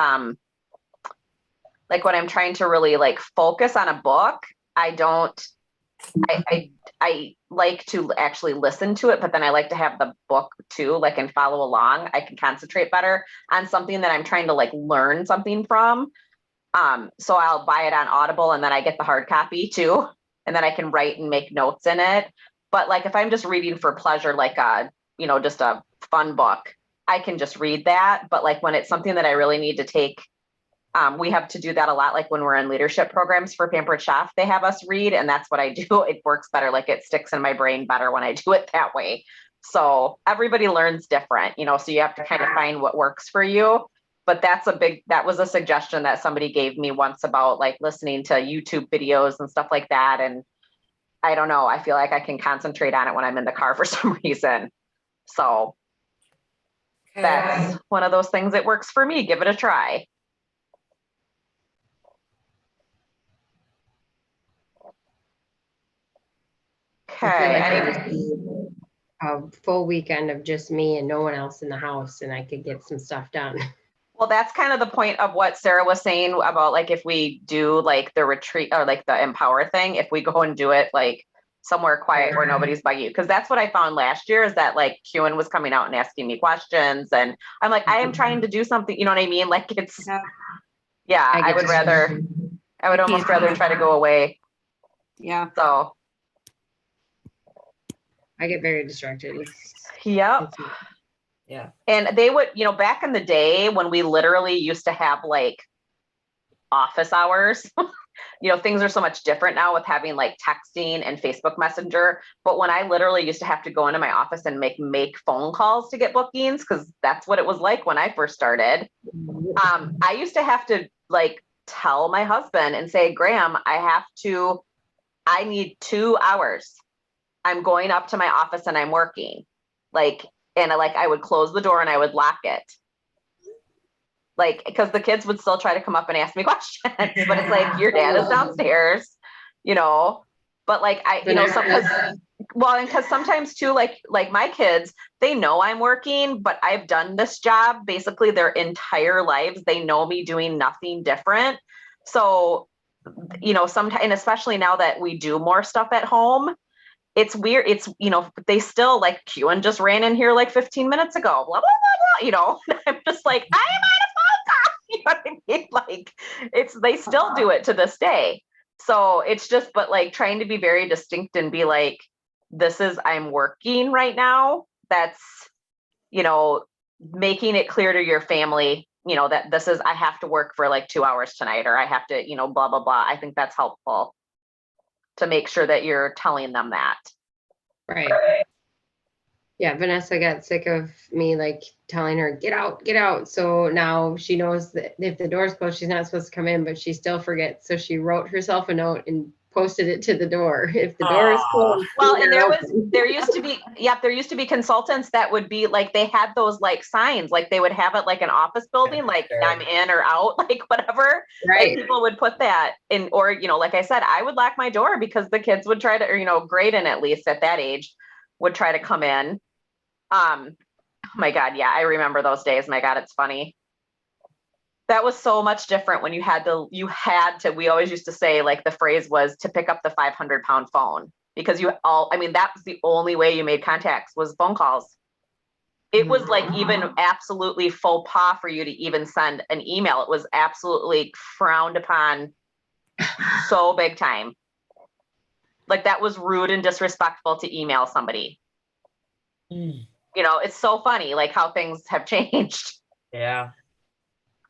like when I'm trying to really like focus on a book, I like to actually listen to it, but then I like to have the book too, like, and follow along. I can concentrate better on something that I'm trying to like learn something from. So I'll buy it on Audible and then I get the hard copy too. And then I can write and make notes in it. But like, if I'm just reading for pleasure, like just a fun book, I can just read that. But like when it's something that I really need to take, we have to do that a lot. Like when we're in leadership programs for Pampered Chef, they have us read, and that's what I do. It works better. Like it sticks in my brain better when I do it that way. So everybody learns different, so you have to kind of find what works for you. But that was a suggestion that somebody gave me once about like listening to YouTube videos and stuff like that. And I don't know, I feel like I can concentrate on it when I'm in the car for some reason. So that's one of those things that works for me. Give it a try.
Okay. I feel like a full weekend of just me and no one else in the house, and I could get some stuff done.
Well, that's kind of the point of what Sarah was saying about like if we do like the retreat or like the empower thing, if we go and do it like somewhere quiet where nobody's bugging you. Because that's what I found last year is that like Kewen was coming out and asking me questions, and I'm like, I am trying to do something, you know what I mean? Like it's I would almost rather try to go away.
Yeah.
So
I get very distracted.
Yeah. And they would, back in the day when we literally used to have like office hours, things are so much different now with having like texting and Facebook Messenger. But when I literally used to have to go into my office and make phone calls to get bookings, because that's what it was like when I first started. I used to have to like tell my husband and say, Graham, I need 2 hours. I'm going up to my office and I'm working. Like, and I would close the door and I would lock it. Like, because the kids would still try to come up and ask me questions, but it's like, your dad is downstairs, you know, but like, and because sometimes too, like my kids, they know I'm working, but I've done this job basically their entire lives. They know me doing nothing different. So, you know, sometimes, and especially now that we do more stuff at home, it's weird. It's, you know, they still like, Q just ran in here like 15 minutes ago, blah, blah, blah, blah, you know, I'm just like, I am on a phone call. You know what I mean? Like, they still do it to this day. So it's just, but like trying to be very distinct and be like, I'm working right now. That's, you know, making it clear to your family, you know, that I have to work for like 2 hours tonight, or I have to, you know, blah, blah, blah. I think that's helpful to make sure that you're telling them that.
Right. Yeah, Vanessa got sick of me like telling her, get out. So now she knows that if the door's closed, she's not supposed to come in, but she still forgets. So she wrote herself a note and posted it to the door. If the door is closed.
Well, and there used to be consultants that would be like, they had those like signs, like they would have it like an office building, like I'm in or out, like whatever.
Right.
And people would put that in, or, you know, like I said, I would lock my door because the kids would try to, or, you know, Graydon, at least at that age, would try to come in. Oh my God. Yeah. I remember those days. My God, it's funny. That was so much different when you had to, we always used to say, like, the phrase was to pick up the 500-pound phone, because that was the only way you made contacts, was phone calls. It was like even absolutely faux pas for you to even send an email. It was absolutely frowned upon so big time. Like, that was rude and disrespectful to email somebody. You know, it's so funny, like how things have changed.
Yeah.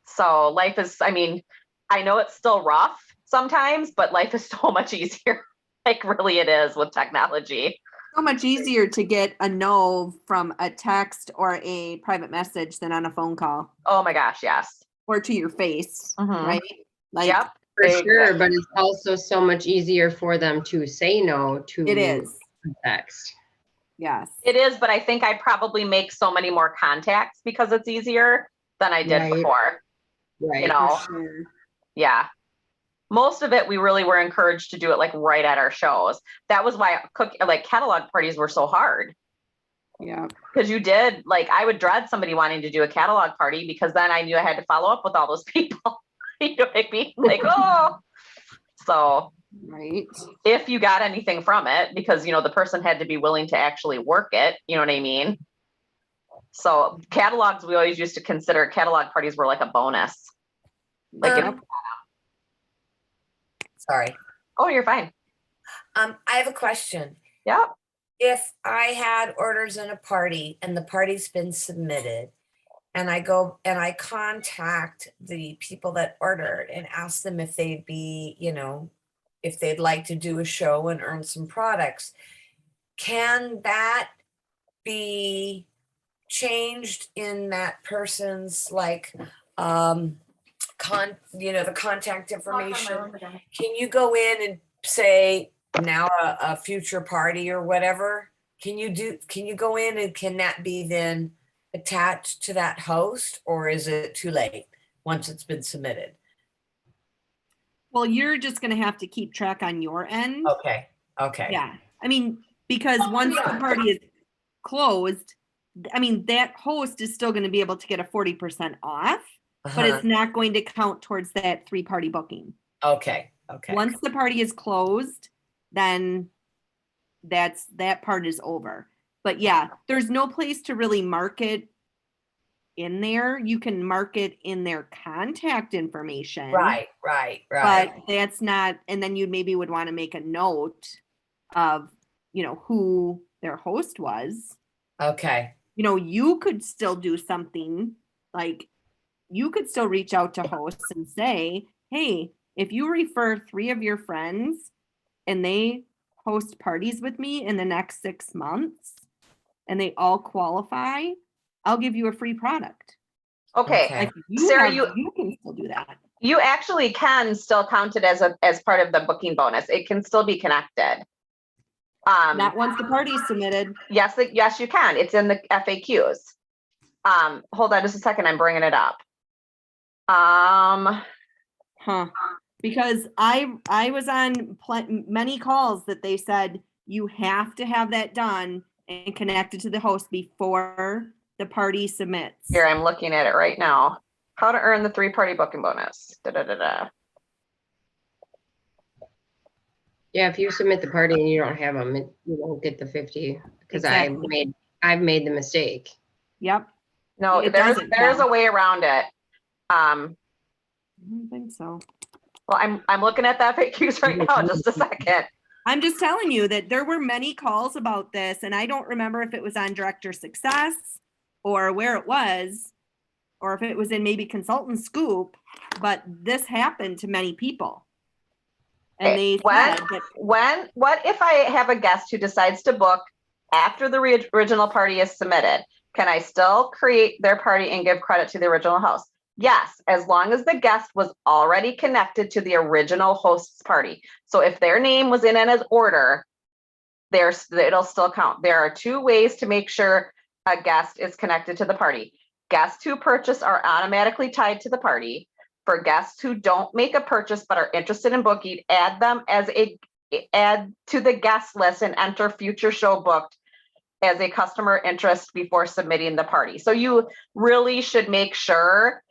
So life is, I mean, I know it's still rough sometimes, but life is so much easier. Like, really it is, with technology.
So much easier to get a no from a text or a private message than on a phone call.
Oh my gosh, yes.
Or to your face,
Mhm.
right? Like,
Yep.
For sure, but it's also so much easier for them to say no to
it is.
text.
Yes.
It is, but I think I probably make so many more contacts because it's easier than I did
Right.
before.
Right.
You know?
For sure.
Yeah. Most of it, we really were encouraged to do it like right at our shows. That was why catalog parties were so hard.
Yeah.
Because you did, like, I would dread somebody wanting to do a catalog party, because then I knew I had to follow up with all those people. You know what I mean? Like, oh. So
Right.
if you got anything from it, because, you know, the person had to be willing to actually work it, you know what I mean? So catalogs, we always used to consider catalog parties were like a bonus. Like,
Sorry.
oh, you're fine.
I have a question.
Yeah.
If I had orders in a party and the party's been submitted, and I go and I contact the people that ordered and ask them if they'd be, you know, if they'd like to do a show and earn some products, can that be changed in that person's like the contact information? Can you go in and say now a future party or whatever? Can you go in and can that be then attached to that host, or is it too late once it's been submitted?
Well, you're just going to have to keep track on your end.
Okay.
Yeah. I mean, because once the party is closed, I mean, that host is still going to be able to get a 40% off, but it's not going to count towards that 3-party booking.
Okay.
Once the party is closed, then that part is over. But yeah, there's no place to really mark it in there. You can mark it in their contact information.
Right.
But that's not, and then you maybe would want to make a note of, you know, who their host was.
Okay.
You know, you could still do something like, you could still reach out to hosts and say, hey, if you refer 3 of your friends and they host parties with me in the next 6 months and they all qualify, I'll give you a free product.
Okay.
Like
Sarah,
you can still do that.
You actually can still count it as part of the booking bonus. It can still be connected.
Not once the party's submitted.
Yes, yes, you can. It's in the FAQs. Hold on just a second. I'm bringing it up.
Because I was on many calls that they said you have to have that done and connected to the host before the party submits.
Here, I'm looking at it right now. How to earn the 3-party booking bonus.
Yeah, if you submit the party and you don't have them, you won't get the 50 because
Exactly.
I've made the mistake.
Yep.
No,
It
there's
doesn't
a
count.
way around it.
I don't think so.
Well, I'm looking at the FAQs right now. Just a second.
I'm just telling you that there were many calls about this, and I don't remember if it was on Director Success or where it was, or if it was in maybe Consultant Scoop, but this happened to many people. And they said that
what if I have a guest who decides to book after the original party is submitted? Can I still create their party and give credit to the original host? Yes, as long as the guest was already connected to the original host's party. So if their name was in as order, it'll still count. There are 2 ways to make sure a guest is connected to the party. Guests who purchase are automatically tied to the party. For guests who don't make a purchase but are interested in booking, add to the guest list and enter future show booked as a customer interest before submitting the party. So you really should make sure,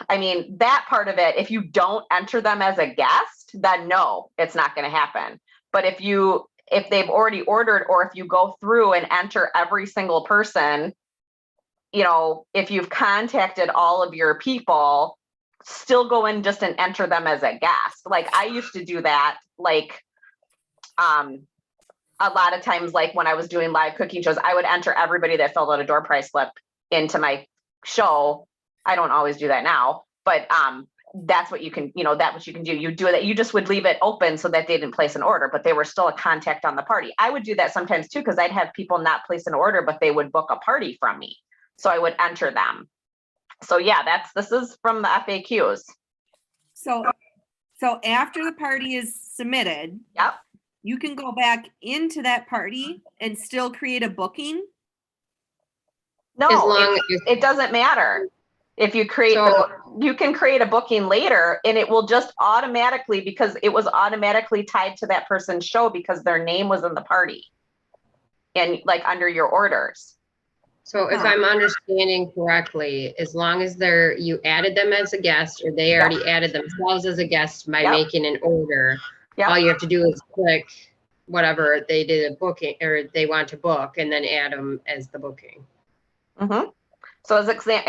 I mean, that part of it, if you don't enter them as a guest, then no, it's not going to happen. But if they've already ordered, or if you go through and enter every single person, you know, if you've contacted all of your people, still go in just and enter them as a guest. Like I used to do that, like, a lot of times, like when I was doing live cooking shows, I would enter everybody that filled out a door prize slip into my show. I don't always do that now, but that's what you can, that's what you can do. You do that. You just would leave it open so that they didn't place an order, but they were still a contact on the party. I would do that sometimes too, because I'd have people not place an order, but they would book a party from me. So I would enter them. So yeah, this is from the FAQs.
So after the party is submitted,
Yep.
You can go back into that party and still create a booking.
No, it doesn't matter. If you create, you can create a booking later and it will just automatically, because it was automatically tied to that person's show because their name was in the party and like under your orders.
So if I'm understanding correctly, as long as you added them as a guest, or they already added themselves as a guest by making an order, all you have to do is click whatever they did a booking or they want to book and then add them as the booking.
Mm-hmm. So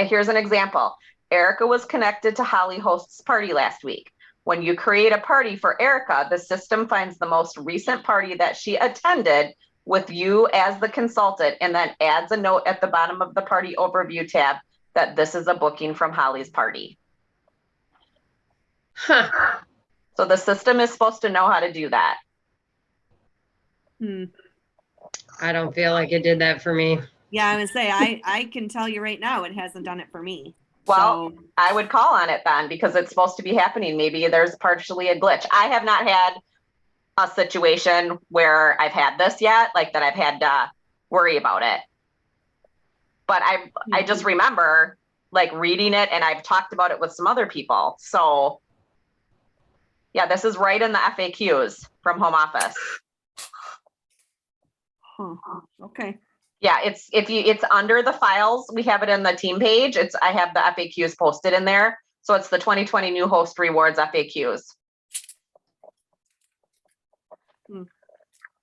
here's an example. Erica was connected to Holly Host's party last week. When you create a party for Erica, the system finds the most recent party that she attended with you as the consultant and then adds a note at the bottom of the party overview tab that this is a booking from Holly's party.
Huh.
So the system is supposed to know how to do that.
I don't feel like it did that for me.
Yeah, I would say I can tell you right now it hasn't done it for me.
Well,
so
I would call on it then because it's supposed to be happening. Maybe there's partially a glitch. I have not had a situation where I've had this yet, like that I've had to worry about it. But I just remember like reading it, and I've talked about it with some other people. So yeah, this is right in the FAQs from home office.
Okay.
Yeah, it's under the files. We have it in the team page. I have the FAQs posted in there. So it's the 2020 new host rewards FAQs.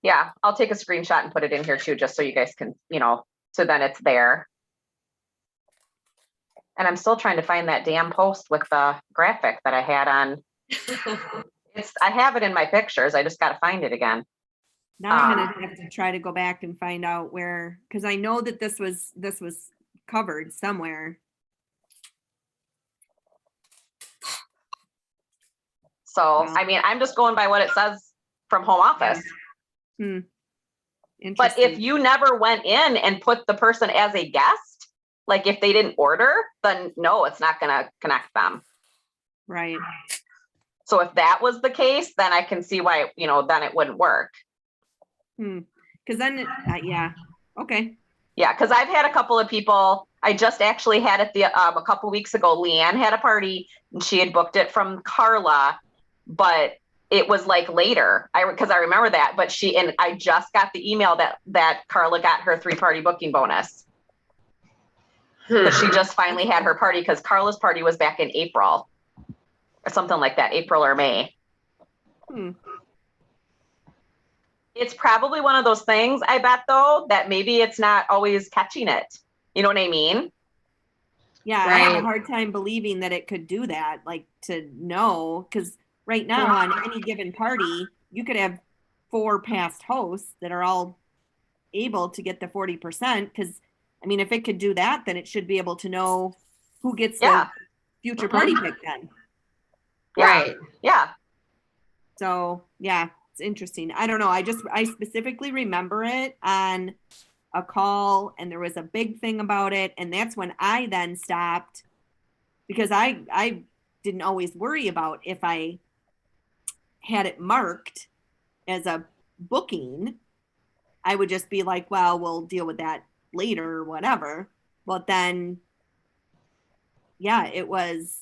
Yeah, I'll take a screenshot and put it in here too, just so you guys can, so then it's there. And I'm still trying to find that damn post with the graphic that I had on. I have it in my pictures. I just got to find it again.
Now I'm gonna have to try to go back and find out where, because I know that this was covered somewhere.
So, I mean, I'm just going by what it says from home office. But if you never went in and put the person as a guest, like if they didn't order, then no, it's not going to connect them.
Right.
So if that was the case, then I can see why, then it wouldn't work.
Because then, yeah. Okay.
Yeah, because I've had a couple of people. I just actually had it a couple weeks ago. Leanne had a party and she had booked it from Carla, but it was like later. Because I remember that, but I just got the email that Carla got her 3-party booking bonus. But she just finally had her party because Carla's party was back in April or something like that, April or May. It's probably one of those things, I bet, though, that maybe it's not always catching it. You know what I mean?
Yeah, I have a hard time believing that it could do that, like to know, because right now on any given party, you could have 4 past hosts that are all able to get the 40%. Because, I mean, if it could do that, then it should be able to know who gets the future party pick then.
Right. Yeah.
So, yeah. It's interesting. I don't know. I specifically remember it on a call and there was a big thing about it. And that's when I then stopped because I didn't always worry about if I had it marked as a booking. I would just be like, well, we'll deal with that later or whatever. But then, yeah, it was,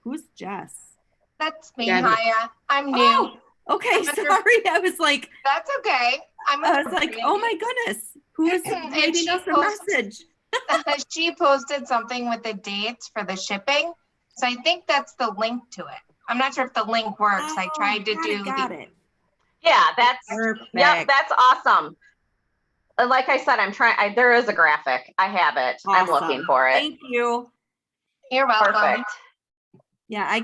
who's Jess?
That's me,
Gabby.
Haya. I'm new.
Oh, okay, sorry. I was like,
That's okay.
I was like, oh my goodness, who is
And
writing
she
us a
posts-
message?
She posted something with the dates for the shipping. So I think that's the link to it. I'm not sure if the link works. I tried to
Got it.
Yeah, that's
Perfect.
that's awesome. And like I said, I'm trying. There is a graphic. I have it. I'm looking
Awesome.
for it.
Thank you.
You're welcome.
Perfect.
Yeah, I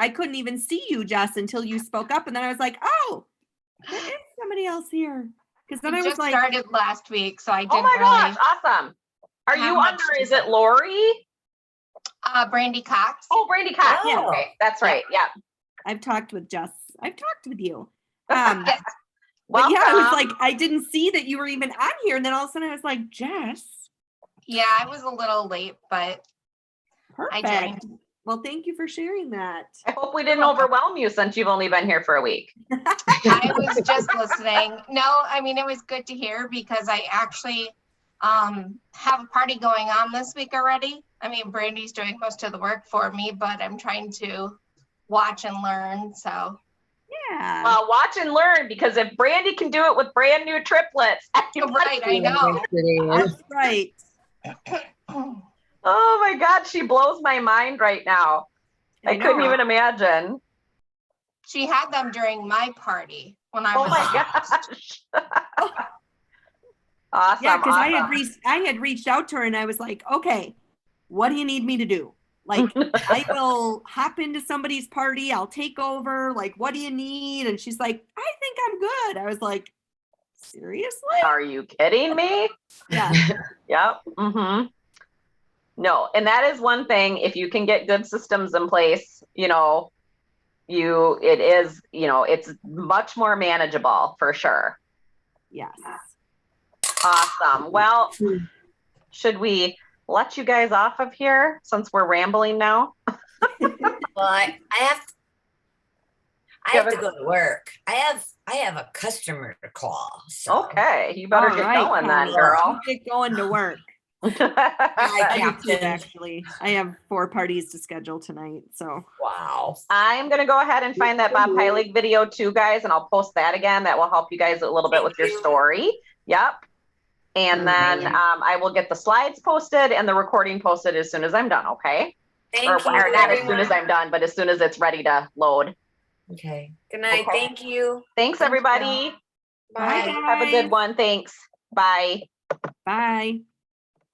couldn't even see you, Jess, until you spoke up. And then I was like, oh, there is somebody else here. Because then
It
I was
just
like,
started last week, so I didn't
Oh my
really.
gosh, awesome. Are
How
you
much
under,
to
is it Lori?
Brandy Cox.
Oh, Brandy Cox.
Oh.
Okay, that's right. Yeah.
I've talked with Jess. I've talked with you. But
Welcome.
yeah, I was like, I didn't see that you were even on here. And then all of a sudden I was like, Jess.
Yeah, I was a little late, but I
Perfect.
joined.
Well, thank you for sharing that.
I hope we didn't overwhelm you since you've only been here for a week.
I was just listening. No, I mean, it was good to hear because I actually have a party going on this week already. I mean, Brandy's doing most of the work for me, but I'm trying to watch and learn. So
Yeah.
Well, watch and learn, because if Brandy can do it with brand new triplets.
right, I know.
That's right.
Oh my God, she blows my mind right now. I couldn't
know.
even imagine.
She had them during my party when I
Oh
was.
my gosh. Awesome.
Yeah, because
awesome.
I had reached out to her and I was like, okay, what do you need me to do? Like, I will hop into somebody's party, I'll take over. Like, what do you need? And she's like, I think I'm good. I was like, seriously?
Are you kidding me?
Yeah.
Yep. Mm-hmm. No, and that is one thing. If you can get good systems in place, it's much more manageable for sure.
Yes.
Awesome. Well, should we let you guys off of here since we're rambling now?
Well, I have to go to work. I have a customer to call. So.
Okay, you better
All
get
right,
going then,
Connie,
girl.
you get going to work.
Hi,
I do too,
Captain.
actually. I have 4 parties to schedule tonight. So
Wow.
I'm going to go ahead and find that Bob Heilig video too, guys, and I'll post that again. That will help you guys a little bit with your story. Yep. And then I will get the slides posted and the recording posted as soon as I'm done, okay?
Thank you.
Or not as soon as I'm done, but as soon as it's ready to load.
Okay. Good night.
Okay.
Thank you.
Thanks, everybody.
Bye.
Have a good one. Thanks. Bye.
bye.